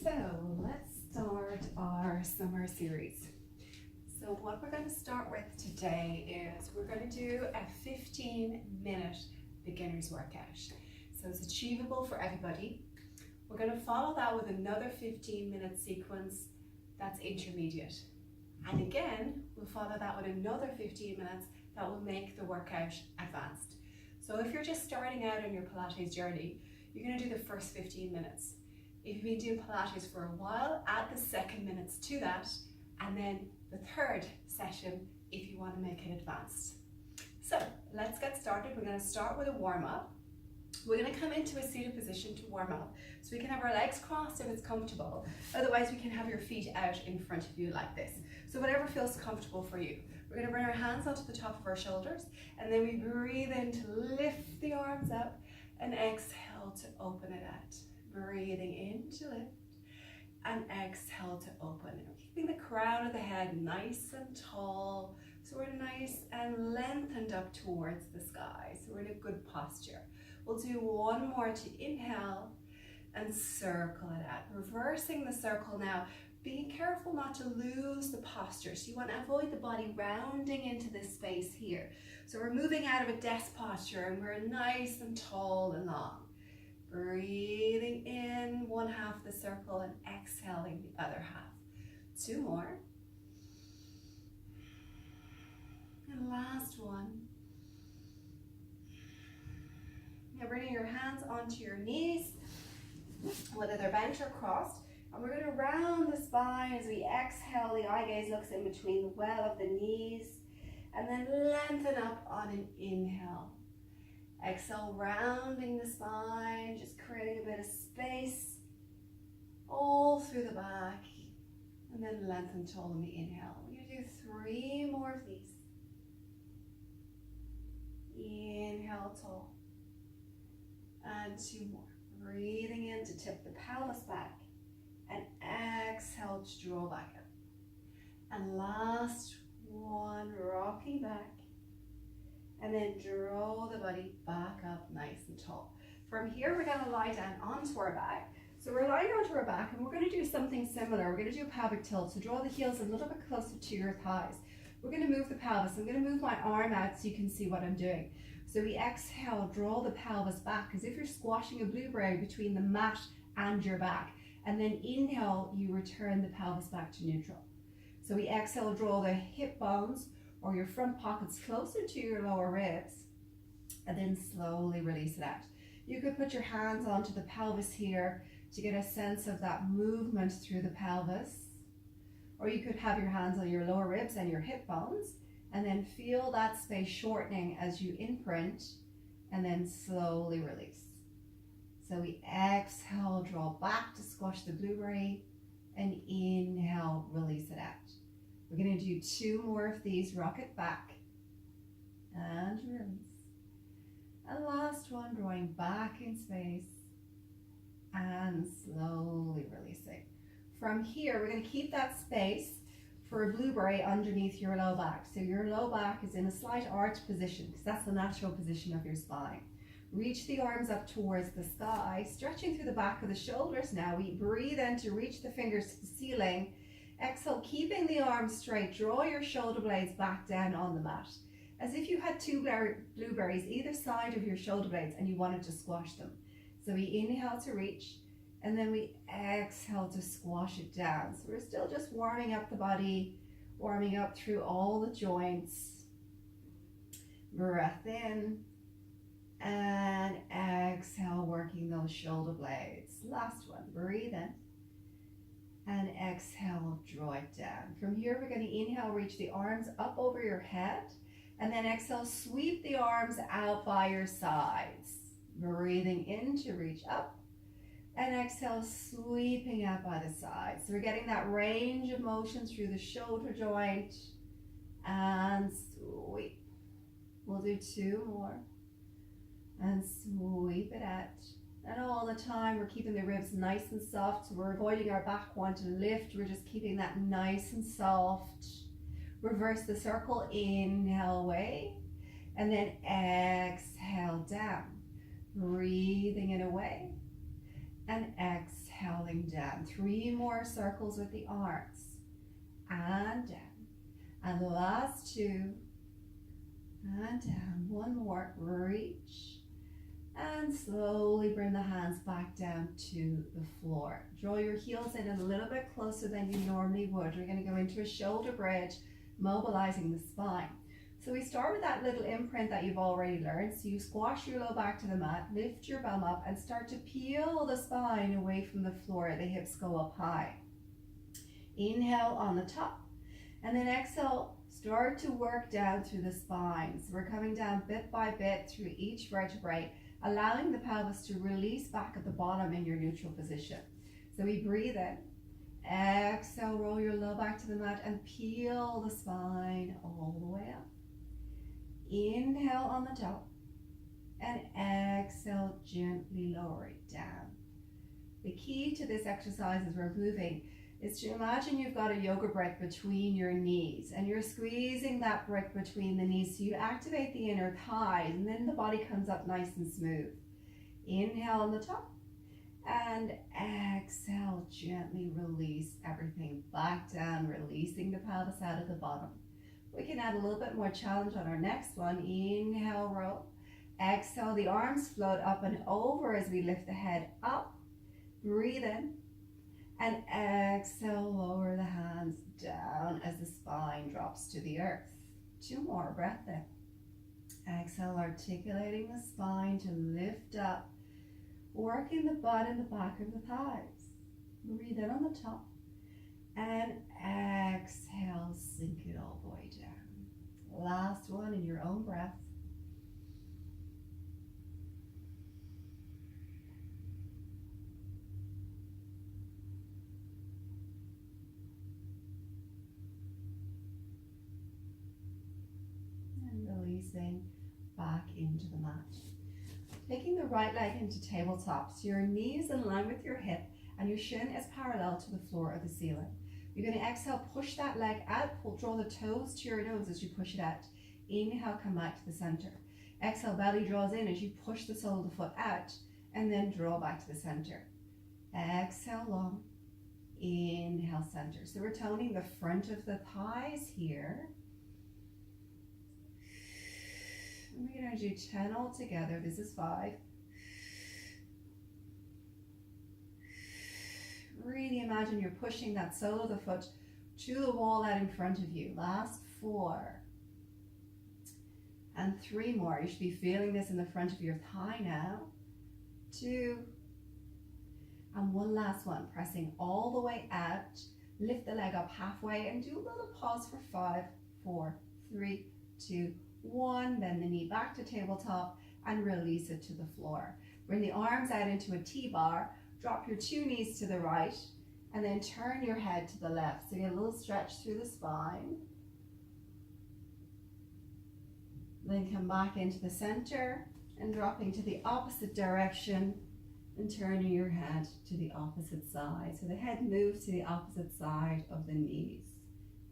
So let's start our summer series. So what we're going to start with today is we're going to do a 15-minute beginner's workout. So it's achievable for everybody. We're going to follow that with another 15-minute sequence that's intermediate. And again, we'll follow that with another 15 minutes that will make the workout advanced. So if you're just starting out on your Pilates journey, you're going to do the first 15 minutes. If you've been doing Pilates for a while, add the second minutes to that, and then the third session if you want to make it advanced. So let's get started. We're going to start with a warm-up. We're going to come into a seated position to warm up. So we can have our legs crossed if it's comfortable. Otherwise, we can have your feet out in front of you like this. So whatever feels comfortable for you. We're going to bring our hands onto the top of our shoulders, and then we breathe in to lift the arms up and exhale to open it out. Breathing in to lift and exhale to open. And we're keeping the crown of the head nice and tall, so we're nice and lengthened up towards the sky. So we're in a good posture. We'll do one more to inhale and circle it out. Reversing the circle now, being careful not to lose the posture. So you want to avoid the body rounding into this space here. So we're moving out of a desk posture and we're nice and tall and long. Breathing in one half of the circle and exhaling the other half. Two more. And last one. Now bringing your hands onto your knees, whether they're bent or crossed. And we're going to round the spine as we exhale. The eye gaze looks in between the well of the knees. And then lengthen up on an inhale. Exhale, rounding the spine, just creating a bit of space all through the back. And then lengthen tall on the inhale. We're going to do 3 more of these. Inhale tall. And 2 more. Breathing in to tip the pelvis back. And exhale to draw back up. And last one, rocking back. And then draw the body back up nice and tall. From here, we're going to lie down onto our back. So we're lying onto our back and we're going to do something similar. We're going to do a pelvic tilt. So draw the heels a little bit closer to your thighs. We're going to move the pelvis. I'm going to move my arm out so you can see what I'm doing. So we exhale, draw the pelvis back as if you're squashing a blueberry between the mat and your back. And then inhale, you return the pelvis back to neutral. So we exhale, draw the hip bones or your front pockets closer to your lower ribs, and then slowly release it out. You could put your hands onto the pelvis here to get a sense of that movement through the pelvis, or you could have your hands on your lower ribs and your hip bones, and then feel that space shortening as you imprint, and then slowly release. So we exhale, draw back to squash the blueberry, and inhale, release it out. We're going to do 2 more of these. Rock it back and release. And last one, drawing back in space and slowly releasing. From here, we're going to keep that space for a blueberry underneath your low back. So your low back is in a slight arch position because that's the natural position of your spine. Reach the arms up towards the sky, stretching through the back of the shoulders now. We breathe in to reach the fingers to the ceiling. Exhale, keeping the arms straight. Draw your shoulder blades back down on the mat. As if you had 2 blueberries either side of your shoulder blades and you wanted to squash them. So we inhale to reach, and then we exhale to squash it down. So we're still just warming up the body, warming up through all the joints. Breath in, and exhale, working those shoulder blades. Last one, breathe in. And exhale, draw it down. From here, we're going to inhale, reach the arms up over your head. And then exhale, sweep the arms out by your sides. Breathing in to reach up. And exhale, sweeping out by the sides. So we're getting that range of motion through the shoulder joint. And sweep. We'll do 2 more. And sweep it out. And all the time we're keeping the ribs nice and soft, so we're avoiding our back wanting to lift. We're just keeping that nice and soft. Reverse the circle, inhale away, and then exhale down. Breathing it away, and exhaling coming down. 3 more circles with the arms. And down. And the last 2. And down. 1 more. Reach. And slowly bring the hands back down to the floor. Draw your heels in a little bit closer than you normally would. We're going to go into a shoulder bridge, mobilizing the spine. So we start with that little imprint that you've already learned. So you squash your low back to the mat, lift your bum up, and start to peel the spine away from the floor. The hips go up high. Inhale on the top. And then exhale, start to work down through the spine. So we're coming down bit by bit through each vertebrae, allowing the pelvis to release back at the bottom in your neutral position. So we breathe in, exhale, roll your low back to the mat and peel the spine all the way up. Inhale on the top and exhale, gently lower it down. The key to this exercise as we're moving is to imagine you've got a yoga brick between your knees and you're squeezing that brick between the knees so you activate the inner thighs and then the body comes up nice and smooth. Inhale on the top and exhale, gently release everything back down, releasing the pelvis out of the bottom. We can add a little bit more challenge on our next one. Inhale, roll. Exhale, the arms float up and over as we lift the head up. Breathe in. And exhale, lower the hands down as the spine drops to the earth. 2 more, breath in. Exhale, articulating the spine to lift up, working the butt and the back of the thighs. Breathe in on the top. And exhale, sink it all the way down. Last one in your own breath. Releasing back into the mat. Taking the right leg into tabletop, so your knee is in line with your hip and your shin is parallel to the floor or the ceiling. You're going to exhale, push that leg out, draw the toes to your nose as you push it out. Inhale, come back to the center. Exhale, belly draws in as you push the sole of the foot out and then draw back to the center. Exhale, long. Inhale, center. So we're toning the front of the thighs here. We're going to do 10 all together. This is 5. Really imagine you're pushing that sole of the foot to the wall out in front of you. Last 4. And 3 more. You should be feeling this in the front of your thigh now. 2. And 1 last one. Pressing all the way out. Lift the leg up halfway and do a little pause for 5, 4, 3, 2, 1, bend the knee back to tabletop and release it to the floor. Bring the arms out into a T-bar, drop your 2 knees to the right, and then turn your head to the left. So get a little stretch through the spine. Then come back into the center and dropping to the opposite direction and turning your head to the opposite side. So the head moves to the opposite side of the knees.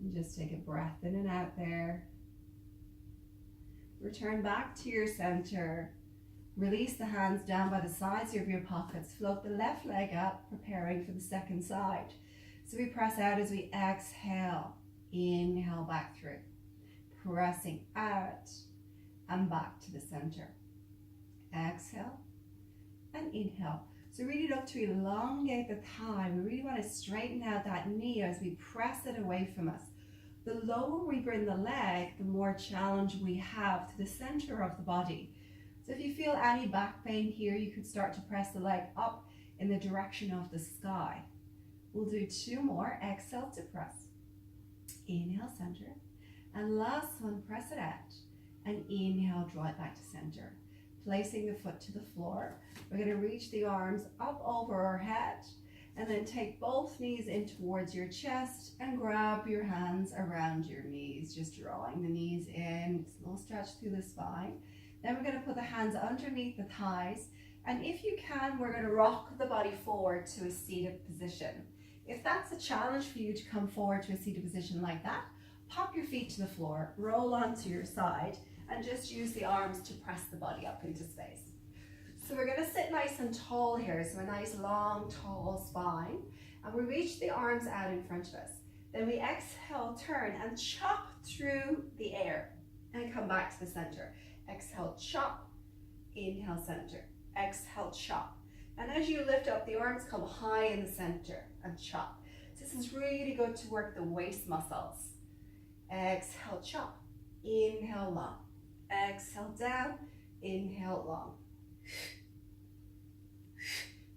And just take a breath in and out there. Return back to your center. Release the hands down by the sides of your pockets. Float the left leg up, preparing for the second side. So we press out as we exhale. Inhale back through. Pressing out and back to the center. Exhale and inhale. So really look to elongate the thigh. We really want to straighten out that knee as we press it away from us. The lower we bring the leg, the more challenge we have to the center of the body. So if you feel any back pain here, you could start to press the leg up in the direction of the sky. We'll do 2 more. Exhale to press. Inhale, center. And last one, press it out. And inhale, draw it back to center. Placing the foot to the floor. We're going to reach the arms up over our head. And then take both knees in towards your chest and grab your hands around your knees, just drawing the knees in, a little stretch through the spine. Then we're going to put the hands underneath the thighs. And if you can, we're going to rock the body forward to a seated position. If that's a challenge for you to come forward to a seated position like that, pop your feet to the floor, roll onto your side, and just use the arms to press the body up into space. So we're going to sit nice and tall here, so a nice long tall spine, and we reach the arms out in front of us. Then we exhale, turn and chop through the air and come back to the center. Exhale, chop, inhale, center, exhale, chop. And as you lift up, the arms come high in the center and chop. So this is really good to work the waist muscles. Exhale, chop, inhale, long, exhale, down, inhale, long.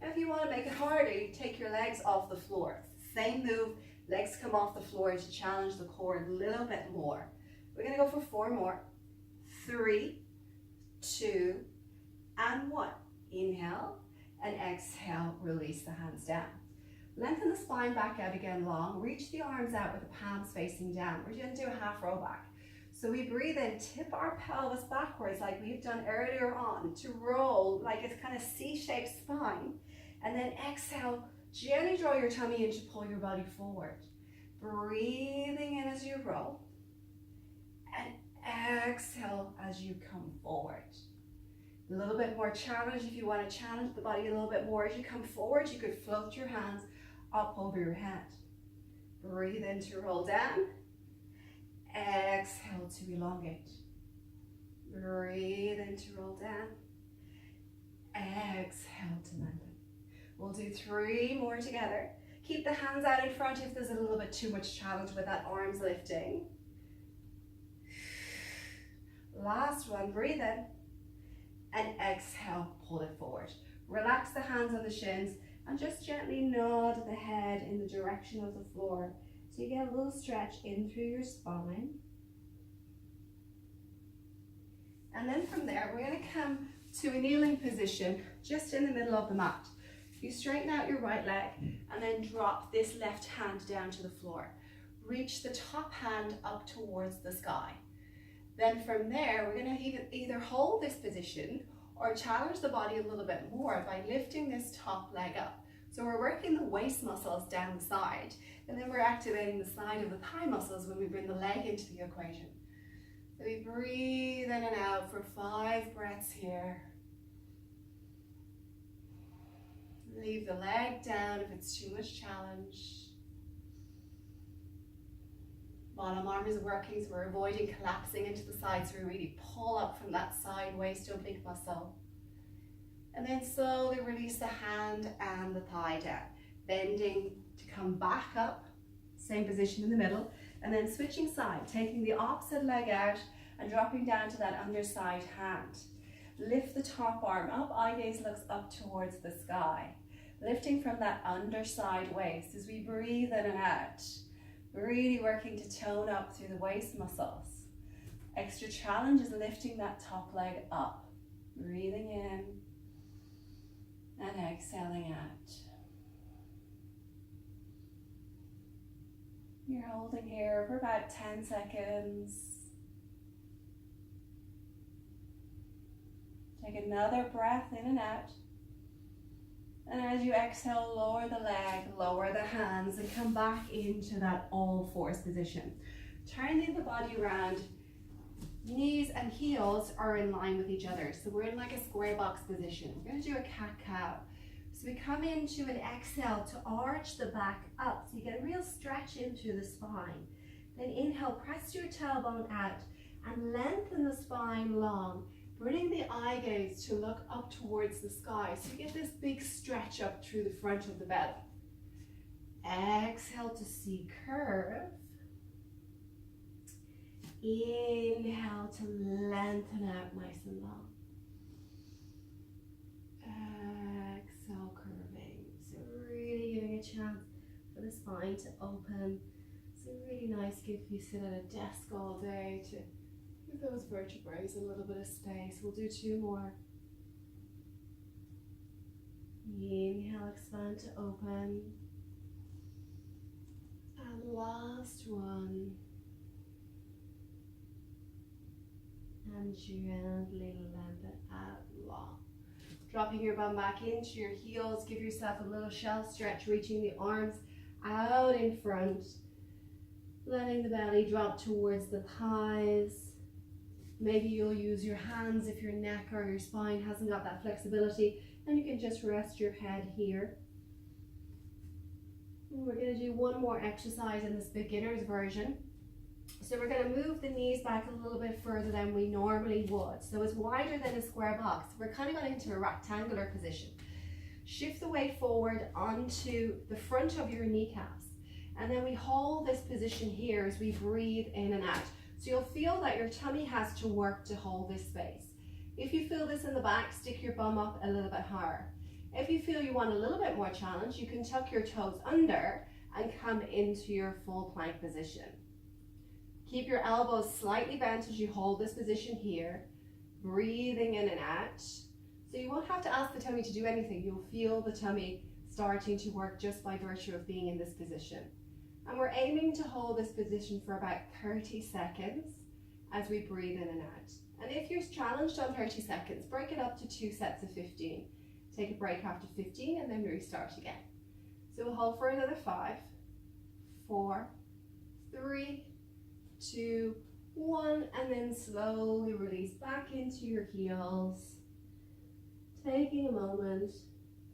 If you want to make it harder, you take your legs off the floor. Same move, legs come off the floor to challenge the core a little bit more. We're going to go for 4 more. 3, 2, and 1. Inhale and exhale, release the hands down. Lengthen the spine back out again long. Reach the arms out with the palms facing down. We're going to do a half roll back. So we breathe in, tip our pelvis backwards like we've done earlier on to roll like it's kind of C-shaped spine. And then exhale, gently draw your tummy in to pull your body forward. Breathing in as you roll. And exhale as you come forward. A little bit more challenge if you want to challenge the body a little bit more. As you come forward, you could float your hands up over your head. Breathe in to roll down. Exhale to elongate. Breathe in to roll down. Exhale to lengthen. We'll do 3 more together. Keep the hands out in front if there's a little bit too much challenge with that arms lifting. Last one, breathe in. And exhale, pull it forward. Relax the hands on the shins and just gently nod the head in the direction of the floor. So you get a little stretch in through your spine. And then from there, we're going to come to a kneeling position just in the middle of the mat. You straighten out your right leg and then drop this left hand down to the floor. Reach the top hand up towards the sky. Then from there, we're going to either hold this position or challenge the body a little bit more by lifting this top leg up. So we're working the waist muscles down the side, and then we're activating the side of the thigh muscles when we bring the leg into the equation. So we breathe in and out for 5 breaths here. Leave the leg down if it's too much challenge. Bottom arm is working, so we're avoiding collapsing into the side, so we really pull up from that side waist oblique muscle. And then slowly release the hand and the thigh down, bending to come back up, same position in the middle, and then switching side, taking the opposite leg out and dropping down to that underside hand. Lift the top arm up, eye gaze looks up towards the sky. Lifting from that underside waist as we breathe in and out. Really working to tone up through the waist muscles. Extra challenge is lifting that top leg up. Breathing in and exhaling out. You're holding here for about 10 seconds. Take another breath in and out. And as you exhale, lower the leg, lower the hands, and come back into that all fours position. Turning the body around, knees and heels are in line with each other. So we're in like a square box position. We're going to do a cat-cow. So we come into an exhale to arch the back up. So you get a real stretch in through the spine. Then inhale, press your tailbone out and lengthen the spine long. Bring the eye gaze to look up towards the sky. So you get this big stretch up through the front of the belly. Exhale to C curve. Inhale to lengthen out nice and long. Exhale, curving. So really giving a chance for the spine to open. So really nice if you sit at a desk all day to give those vertebrae a little bit of space. We'll do 2 more. Inhale, expand to open. And last one. And gently lengthen out long. Dropping your bum back into your heels. Give yourself a little shell stretch, reaching the arms out in front. Letting the belly drop towards the thighs. Maybe you'll use your hands if your neck or your spine hasn't got that flexibility, and you can just rest your head here. And we're going to do one more exercise in this beginner's version. So we're going to move the knees back a little bit further than we normally would. So it's wider than a square box. We're kind of going into a rectangular position. Shift the weight forward onto the front of your kneecaps. And then we hold this position here as we breathe in and out. So you'll feel that your tummy has to work to hold this space. If you feel this in the back, stick your bum up a little bit higher. If you feel you want a little bit more challenge, you can tuck your toes under and come into your full plank position. Keep your elbows slightly bent as you hold this position here, breathing in and out. So you won't have to ask the tummy to do anything. You'll feel the tummy starting to work just by virtue of being in this position. And we're aiming to hold this position for about 30 seconds as we breathe in and out. And if you're challenged on 30 seconds, break it up to 2 sets of 15. Take a break after 15 and then restart again. So we'll hold for another 5, 4, 3, 2, 1, and then slowly release back into your heels. Taking a moment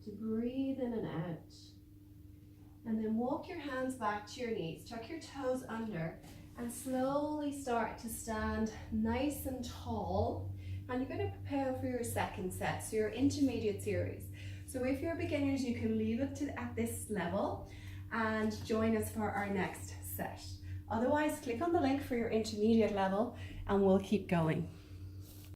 to breathe in and out. And then walk your hands back to your knees, tuck your toes under, and slowly start to stand nice and tall. And you're going to prepare for your second set, so your intermediate series. So if you're beginners, you can leave it at this level and join us for our next set. Otherwise, click on the link for your intermediate level and we'll keep going.